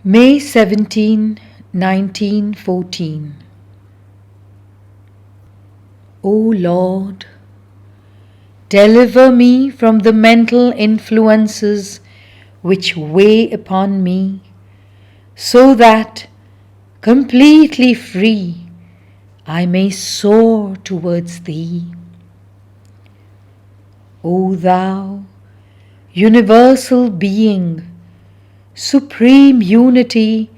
May 17, 1914. O Lord, deliver me from the mental influences which weigh upon me, so that, completely free, I may soar towards Thee. O Thou, universal being, supreme unity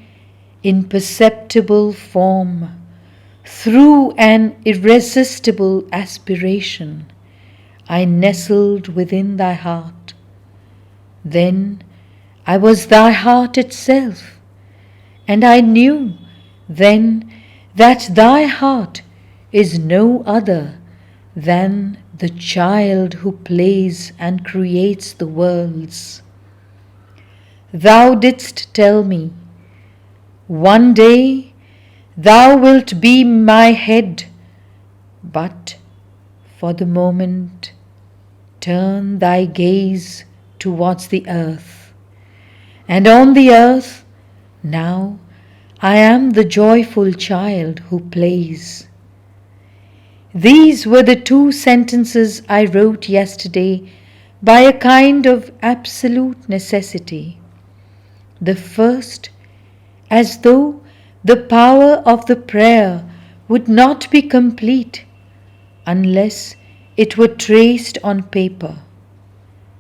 in perceptible form, through an irresistible aspiration, I nestled within Thy heart. Then I was Thy heart itself, and I knew then that Thy heart is no other than the child who plays and creates the worlds. Thou didst tell me, one day Thou wilt be my head, but for the moment turn Thy gaze towards the earth. And on the earth now I am the joyful child who plays. These were the 2 sentences I wrote yesterday by a kind of absolute necessity. The first, as though the power of the prayer would not be complete unless it were traced on paper.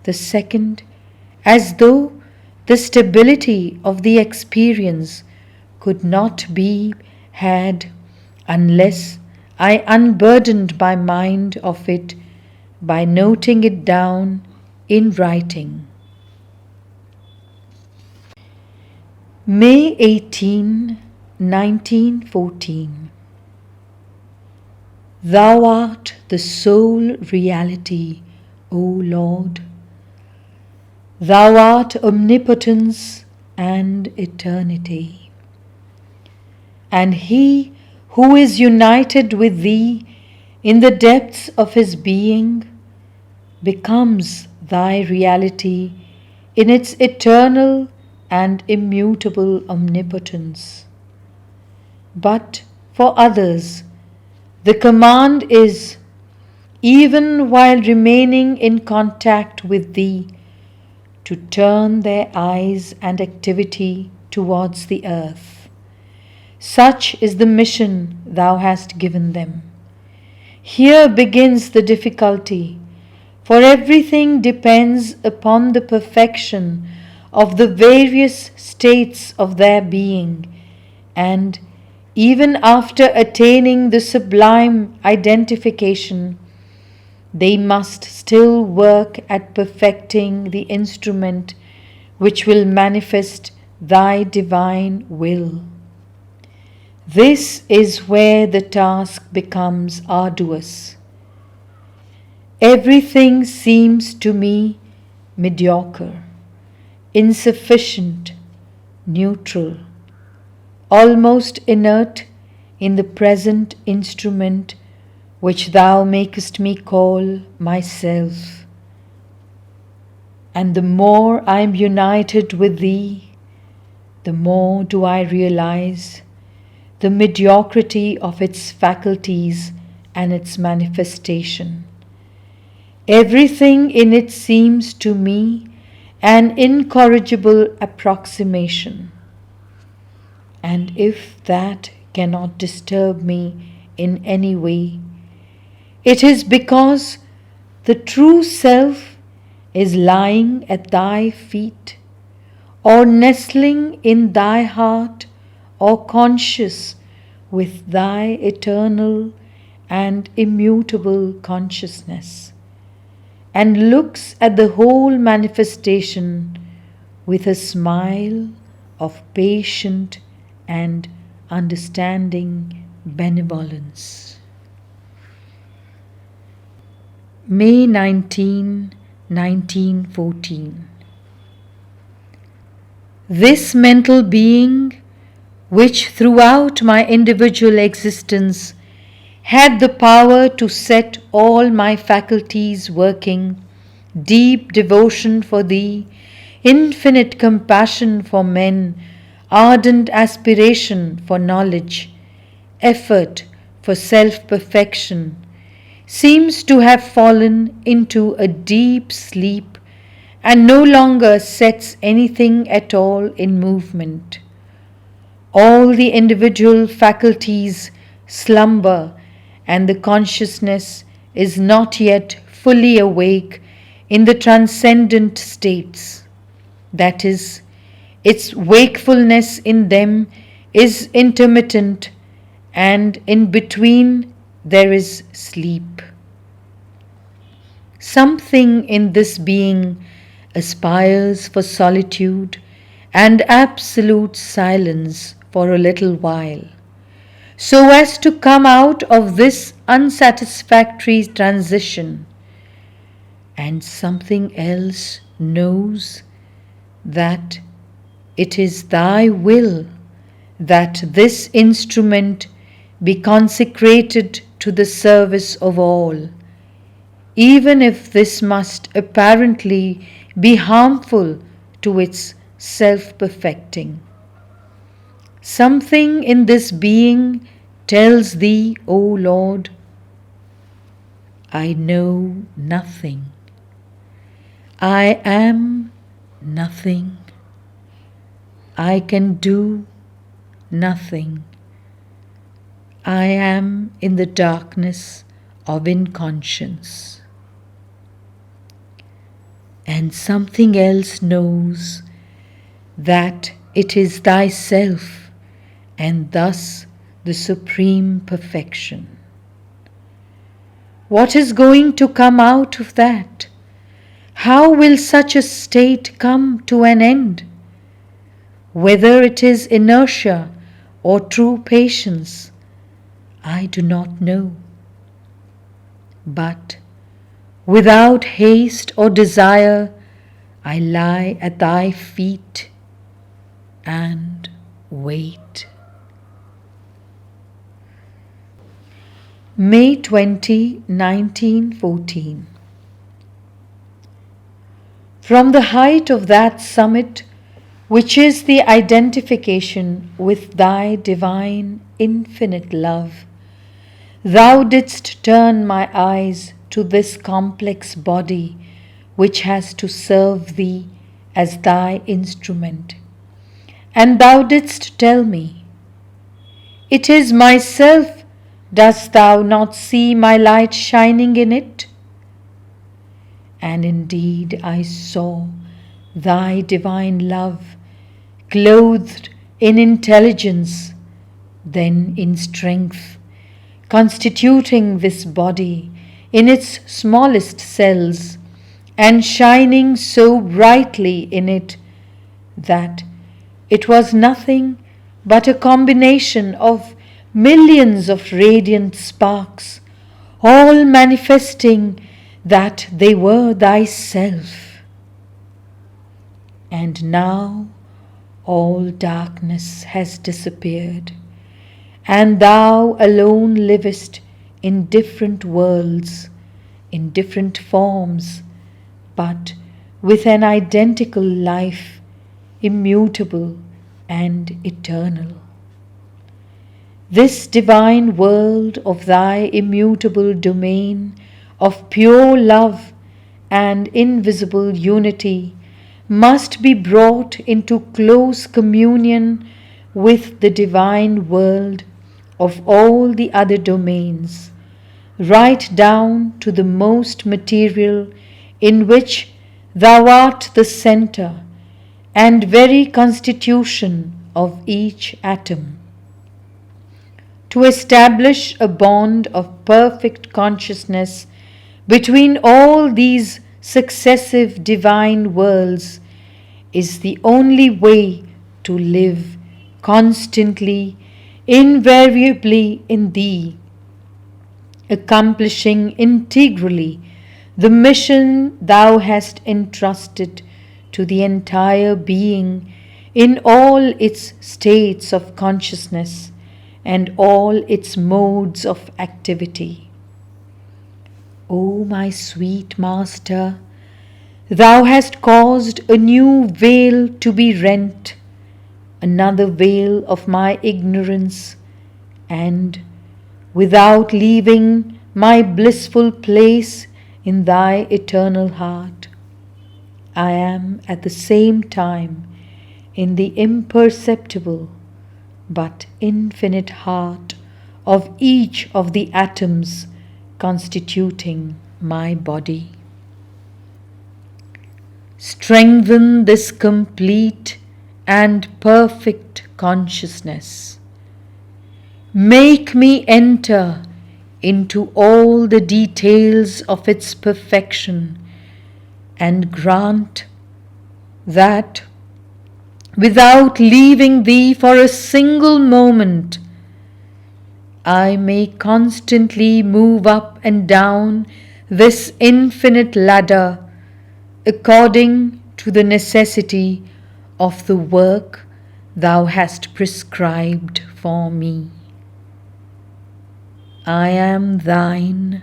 The second, as though the stability of the experience could not be had unless I unburdened my mind of it by noting it down in writing. May 18, 1914. Thou art the sole reality, O Lord. Thou art omnipotence and eternity. And he who is united with Thee in the depths of his being becomes Thy reality in its eternal and immutable omnipotence. But for others, the command is, even while remaining in contact with Thee, to turn their eyes and activity towards the earth. Such is the mission Thou hast given them. Here begins the difficulty, for everything depends upon the perfection of the various states of their being, and even after attaining the sublime identification, they must still work at perfecting the instrument which will manifest Thy divine will. This is where the task becomes arduous. Everything seems to me mediocre, insufficient, neutral, almost inert in the present instrument which Thou makest me call myself. And the more I am united with Thee, the more do I realize the mediocrity of its faculties and its manifestation. Everything in it seems to me an incorrigible approximation. And if that cannot disturb me in any way, it is because the true self is lying at Thy feet, or nestling in Thy heart, or conscious with Thy eternal and immutable consciousness, and looks at the whole manifestation with a smile of patient and understanding benevolence. May 19, 1914. This mental being, which throughout my individual existence had the power to set all my faculties working, deep devotion for Thee, infinite compassion for men, ardent aspiration for knowledge, effort for self-perfection, seems to have fallen into a deep sleep and no longer sets anything at all in movement. All the individual faculties slumber, and the consciousness is not yet fully awake in the transcendent states. That is, its wakefulness in them is intermittent, and in between there is sleep. Something in this being aspires for solitude and absolute silence for a little while, so as to come out of this unsatisfactory transition, and something else knows that it is thy will that this instrument be consecrated to the service of all, even if this must apparently be harmful to its self-perfecting. Something in this being tells thee, O Lord, I know nothing. I am nothing. I can do nothing. I am in the darkness of inconscience. And something else knows that it is thyself, and thus the supreme perfection. What is going to come out of that? How will such a state come to an end? Whether it is inertia or true patience, I do not know. But without haste or desire, I lie at thy feet and wait. May 20, 1914. From the height of that summit, which is the identification with thy divine infinite love, thou didst turn my eyes to this complex body which has to serve thee as thy instrument. And thou didst tell me, it is myself, dost thou not see my light shining in it? And indeed I saw thy divine love clothed in intelligence, then in strength, constituting this body in its smallest cells, and shining so brightly in it that it was nothing but a combination of millions of radiant sparks, all manifesting that they were thyself. And now all darkness has disappeared, and thou alone livest in different worlds, in different forms, but with an identical life, immutable and eternal. This divine world of thy immutable domain of pure love and invisible unity must be brought into close communion with the divine world of all the other domains, right down to the most material, in which thou art the center and very constitution of each atom. To establish a bond of perfect consciousness between all these successive divine worlds is the only way to live constantly, invariably in thee, accomplishing integrally the mission thou hast entrusted to the entire being in all its states of consciousness and all its modes of activity. O my sweet Master, thou hast caused a new veil to be rent, another veil of my ignorance, and without leaving my blissful place in thy eternal heart, I am at the same time in the imperceptible but infinite heart of each of the atoms constituting my body. Strengthen this complete and perfect consciousness. Make me enter into all the details of its perfection, and grant that, without leaving thee for a single moment, I may constantly move up and down this infinite ladder according to the necessity of the work thou hast prescribed for me. I am thine,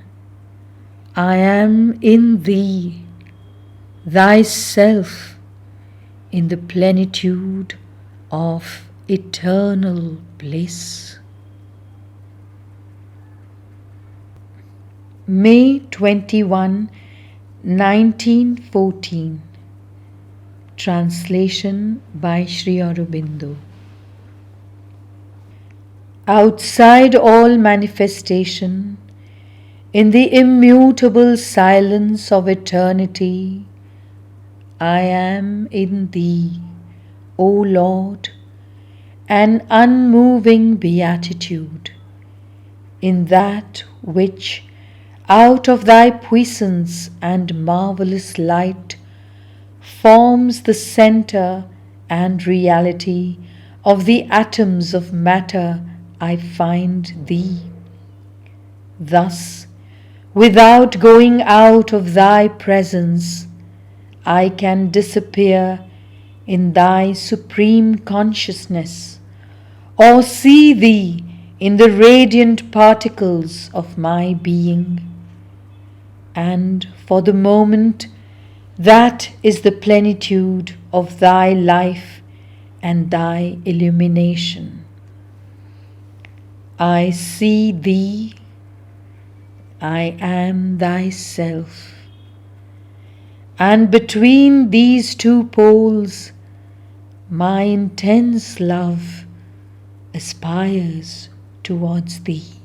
I am in thee, thyself, in the plenitude of eternal bliss. May 21, 1914. Translation by Sri Aurobindo. Outside all manifestation, in the immutable silence of eternity, I am in thee, O Lord, an unmoving beatitude, in that which, out of thy puissance and marvelous light, forms the center and reality of the atoms of matter, I find thee. Thus, without going out of thy presence, I can disappear in thy supreme consciousness, or see thee in the radiant particles of my being. And for the moment, that is the plenitude of thy life and thy illumination. I see thee, I am thyself, and between these two poles my intense love aspires towards thee.